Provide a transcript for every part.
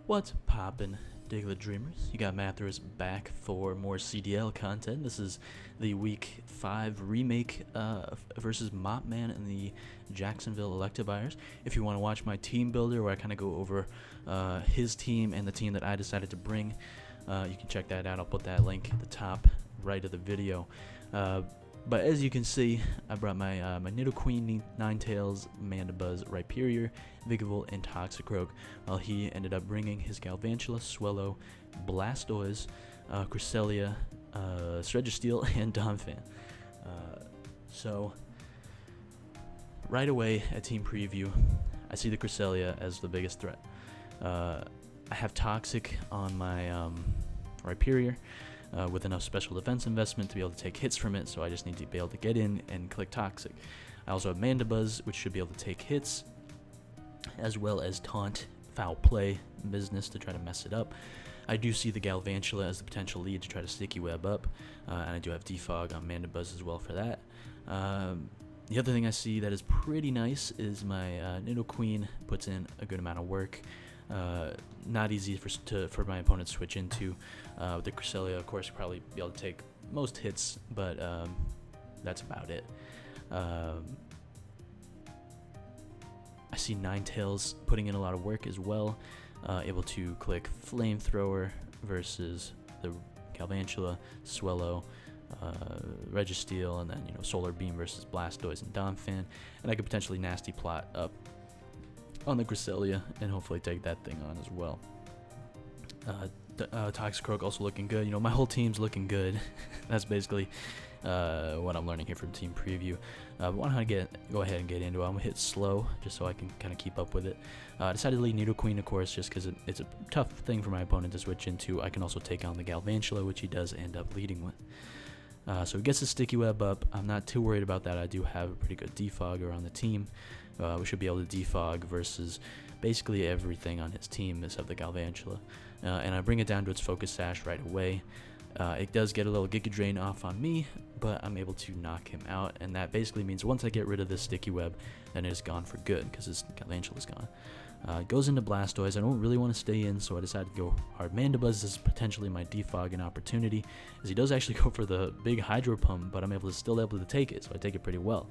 What's poppin', Diggletdreamers? You got Mathers back for more CDL content. This is the Week 5 remake versus Mopman and the Jacksonville Electivires. If you want to watch my team builder where I kind of go over his team and the team that I decided to bring, you can check that out. I'll put that link at the top right of the video. But as you can see, I brought my my Nidoqueen, Ninetales, Mandibuzz, Rhyperior, Vigavult, and Toxicroak, while he ended up bringing his Galvantula, Swellow, Blastoise, Cresselia, Registeel, and Donphan. So, right away at Team Preview, I see the Cresselia as the biggest threat. I have Toxic on my Rhyperior. With enough special defense investment to be able to take hits from it, so I just need to be able to get in and click Toxic. I also have Mandibuzz, which should be able to take hits, as well as Taunt, Foul Play, Business to try to mess it up. I do see the Galvantula as the potential lead to try to Sticky Web up, and I do have Defog on Mandibuzz as well for that. The other thing I see that is pretty nice is my Nidoqueen puts in a good amount of work. Not easy for my opponent to switch into. The Cresselia, of course, probably be able to take most hits, but that's about it. I see Ninetales putting in a lot of work as well, able to click Flamethrower versus the Galvantula, Swellow, Registeel, and then Solar Beam versus Blastoise and Donphan, and I could potentially nasty plot up on the Cresselia and hopefully take that thing on as well. Toxicroak also looking good. My whole team's looking good. That's basically what I'm learning here from Team Preview. But why don't I go ahead and get into it. I'm going to hit slow just so I can kind of keep up with it. I decided to lead Nidoqueen, of course, just because it's a tough thing for my opponent to switch into. I can also take on the Galvantula, which he does end up leading with. So he gets his Sticky Web up. I'm not too worried about that. I do have a pretty good defogger on the team. We should be able to defog versus basically everything on his team except the Galvantula. And I bring it down to its Focus Sash right away. It does get a little Giga Drain off on me, but I'm able to knock him out. And that basically means once I get rid of this Sticky Web, then it is gone for good because his Galvantula is gone. It goes into Blastoise. I don't really want to stay in, so I decided to go hard. Mandibuzz is potentially my defogging opportunity, as he does actually go for the big Hydro Pump, but I'm still able to take it, so I take it pretty well.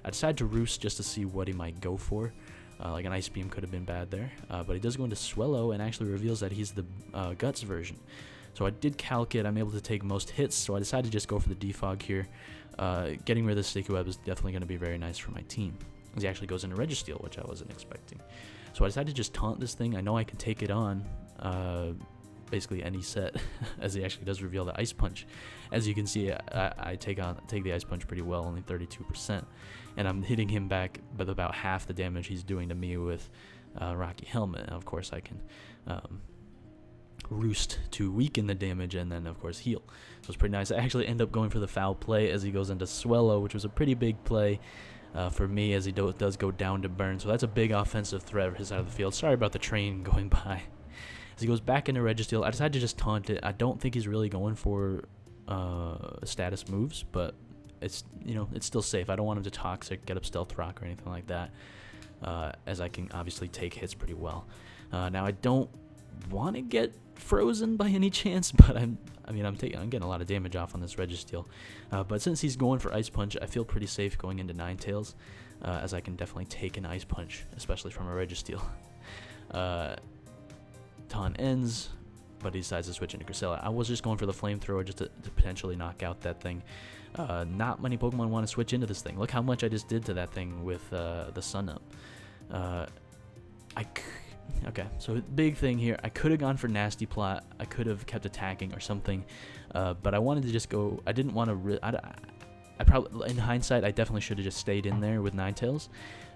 I decided to Roost just to see what he might go for. Like an Ice Beam could have been bad there, but he does go into Swellow and actually reveals that he's the Guts version. So I did calc it. I'm able to take most hits, so I decided to just go for the defog here. Getting rid of the Sticky Web is definitely going to be very nice for my team, as he actually goes into Registeel, which I wasn't expecting. So I decided to just taunt this thing. I know I can take it on basically any set, as he actually does reveal the Ice Punch. As you can see, I take the Ice Punch pretty well, only 32%, and I'm hitting him back with about half the damage he's doing to me with Rocky Helmet. And of course, I can Roost to weaken the damage and then, of course, heal. So it's pretty nice. I actually end up going for the Foul Play as he goes into Swellow, which was a pretty big play for me, as he does go down to burn. So that's a big offensive threat for his side of the field. Sorry about the train going by. As he goes back into Registeel, I decided to just taunt it. I don't think he's really going for status moves, but it's it's still safe. I don't want him to Toxic, get up Stealth Rock or anything like that, as I can obviously take hits pretty well. Now I don't want to get frozen by any chance, but I'm getting a lot of damage off on this Registeel. But since he's going for Ice Punch, I feel pretty safe going into Ninetales, as I can definitely take an Ice Punch, especially from a Registeel. Taunt ends, but he decides to switch into Cresselia. I was just going for the Flamethrower just to potentially knock out that thing. Not many Pokemon want to switch into this thing. Look how much I just did to that thing with the Sun Up. Okay, so big thing here. I could have gone for Nasty Plot. I could have kept attacking or something, but I wanted to just go. I didn't want to. I probably, in hindsight, I definitely should have just stayed in there with Ninetales,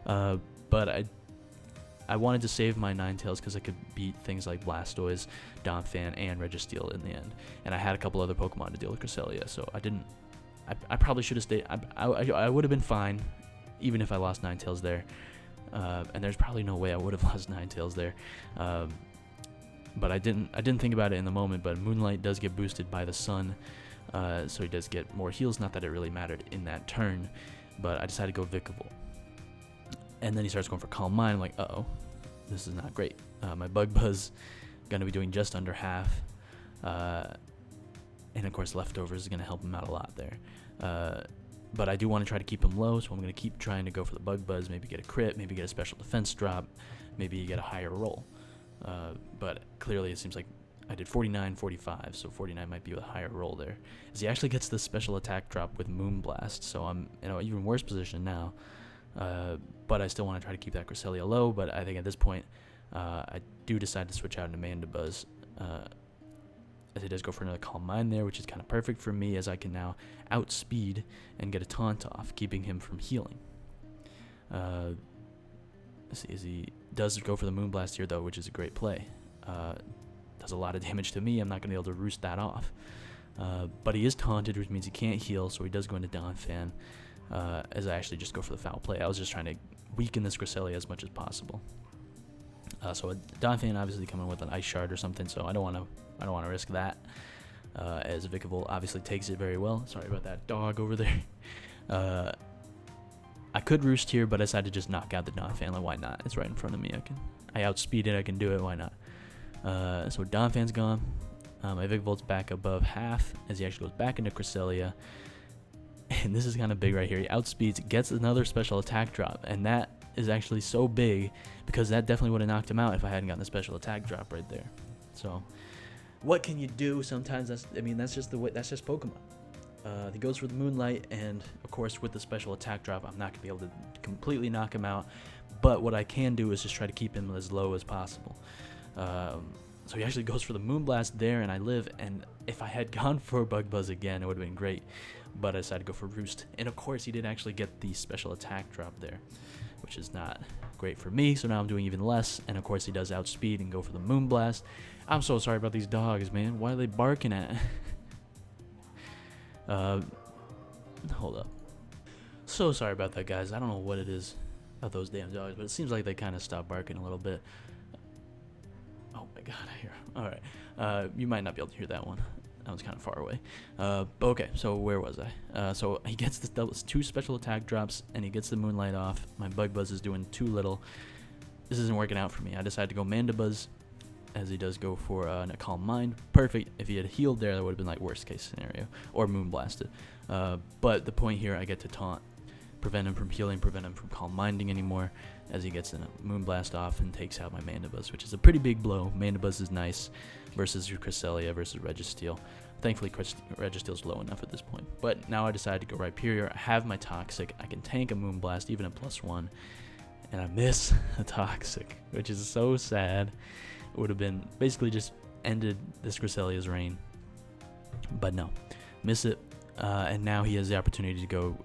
but I wanted to save my Ninetales because I could beat things like Blastoise, Donphan, and Registeel in the end, and I had a couple other Pokemon to deal with Cresselia, so I didn't. I probably should have stayed. I would have been fine, even if I lost Ninetales there. And there's probably no way I would have lost Ninetales there, but I didn't think about it in the moment. But Moonlight does get boosted by the sun, so he does get more heals. Not that it really mattered in that turn, but I decided to go Vikavolt. And then he starts going for Calm Mind. I'm like, uh-oh, this is not great. My Bug Buzz going to be doing just under half. And of course, leftovers is going to help him out a lot there. But I do want to try to keep him low, so I'm going to keep trying to go for the bug buzz, maybe get a crit, maybe get a special defense drop, maybe get a higher roll. But clearly it seems like I did 49, 45, so 49 might be with a higher roll there. As he actually gets the special attack drop with Moonblast, so I'm in an even worse position now. But I still want to try to keep that Cresselia low, but I think at this point I do decide to switch out into Mandibuzz. As he does go for another Calm Mind there, which is kind of perfect for me, as I can now outspeed and get a taunt off, keeping him from healing. Let's see, as he does go for the Moonblast here, though, which is a great play. Does a lot of damage to me. I'm not going to be able to roost that off. But he is taunted, which means he can't heal, so he does go into Donphan, as I actually just go for the foul play. I was just trying to weaken this Cresselia as much as possible. So a Donphan obviously coming with an Ice Shard or something, so I don't want to risk that. As Vikavolt obviously takes it very well. Sorry about that dog over there. I could roost here, but I decided to just knock out the Donphan. Like, why not? It's right in front of me. I outspeed it. I can do it. Why not? So Donphan's gone. My Vigavolt's back above half as he actually goes back into Cresselia. And this is kind of big right here. He outspeeds, gets another special attack drop, and that is actually so big because that definitely would have knocked him out if I hadn't gotten the special attack drop right there. So what can you do? Sometimes that's just the way. That's just Pokemon. He goes for the Moonlight, and of course with the special attack drop, I'm not gonna be able to completely knock him out. But what I can do is just try to keep him as low as possible. So he actually goes for the Moonblast there, and I live. And if I had gone for Bug Buzz again, it would have been great. But I decided to go for Roost. And of course, he did actually get the special attack drop there, which is not great for me. So now I'm doing even less. And of course, he does outspeed and go for the Moonblast. I'm so sorry about these dogs, man. Why are they barking at? Hold up. So sorry about that, guys. I don't know what it is about those damn dogs, but it seems like they kind of stopped barking a little bit. Oh my god, I hear. All right. You might not be able to hear that one. That was kind of far away. Okay, so where was I? So he gets the two special attack drops, and he gets the Moonlight off. My Bug Buzz is doing too little. This isn't working out for me. I decided to go Mandibuzz, as he does go for a Calm Mind. Perfect. If he had healed there, that would have been like worst case scenario, or Moonblasted. But the point here, I get to taunt, prevent him from healing, prevent him from Calm Minding anymore, as he gets a Moonblast off and takes out my Mandibuzz, which is a pretty big blow. Mandibuzz is nice versus your Cresselia versus Registeel. Thankfully, Registeel's low enough at this point. But now I decided to go Rhyperior. I have my Toxic. I can tank a Moonblast, even at +1. And I miss a Toxic, which is so sad. It would have been basically just ended this Cresselia's reign. But no. Miss it. And now he has the opportunity to go...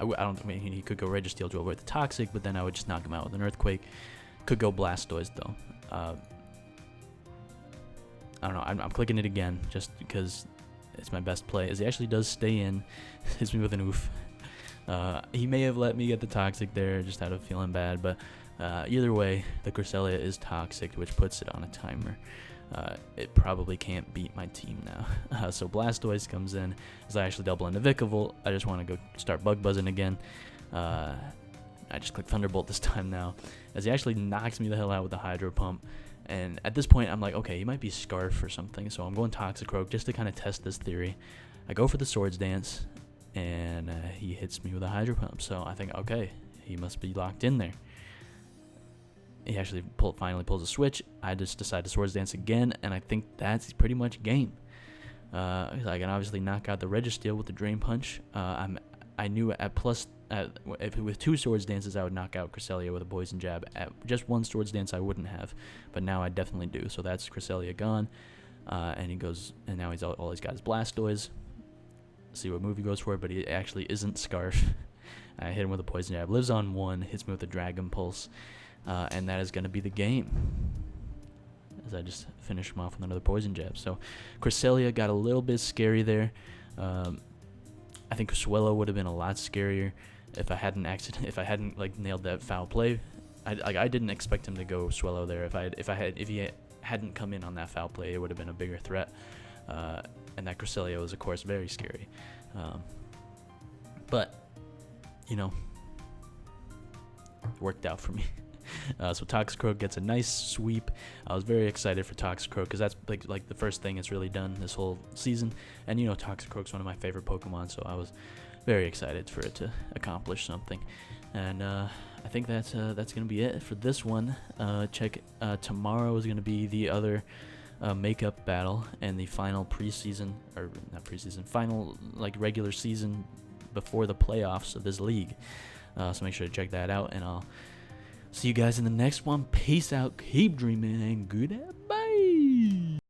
he could go Registeel to avoid the Toxic, but then I would just knock him out with an Earthquake. Could go Blastoise, though. I don't know. I'm clicking it again just because it's my best play. As he actually does stay in, hits me with an oof. He may have let me get the Toxic there just out of feeling bad, but either way, the Cresselia is Toxic, which puts it on a timer. It probably can't beat my team now. So Blastoise comes in as I actually double into Vikavolt. I just want to go start Bug Buzzing again. I just click Thunderbolt this time now, as he actually knocks me the hell out with the Hydro Pump. And at this point, I'm like, okay, he might be Scarf or something, so I'm going Toxicroak just to kind of test this theory. I go for the Swords Dance, and he hits me with a Hydro Pump, so I think, okay, he must be locked in there. He actually finally pulls a switch. I just decide to Swords Dance again, and I think that's pretty much game. I can obviously knock out the Registeel with the Drain Punch. I knew with 2 Swords Dances I would knock out Cresselia with a Poison Jab. At just 1 Swords Dance I wouldn't have, but now I definitely do. So that's Cresselia gone, and he goes, and now all he's got is Blastoise. See what move he goes for, but he actually isn't Scarf. I hit him with a Poison Jab, lives on 1, hits me with a Dragon Pulse, and that is going to be the game. As I just finish him off with another Poison Jab. So Cresselia got a little bit scary there. I think Swellow would have been a lot scarier if I hadn't like nailed that foul play. I didn't expect him to go Swellow there. If he hadn't come in on that foul play, it would have been a bigger threat. And that Cresselia was, of course, very scary. But you know, it worked out for me. So Toxicroak gets a nice sweep. I was very excited for Toxicroak because that's like the first thing it's really done this whole season. And Toxicroak's one of my favorite Pokemon, so I was very excited for it to accomplish something. And I think that's gonna be it for this one. Tomorrow is gonna be the other makeup battle and the final final regular season before the playoffs of this league. So make sure to check that out, and I'll see you guys in the next one. Peace out, keep dreaming, and goodbye.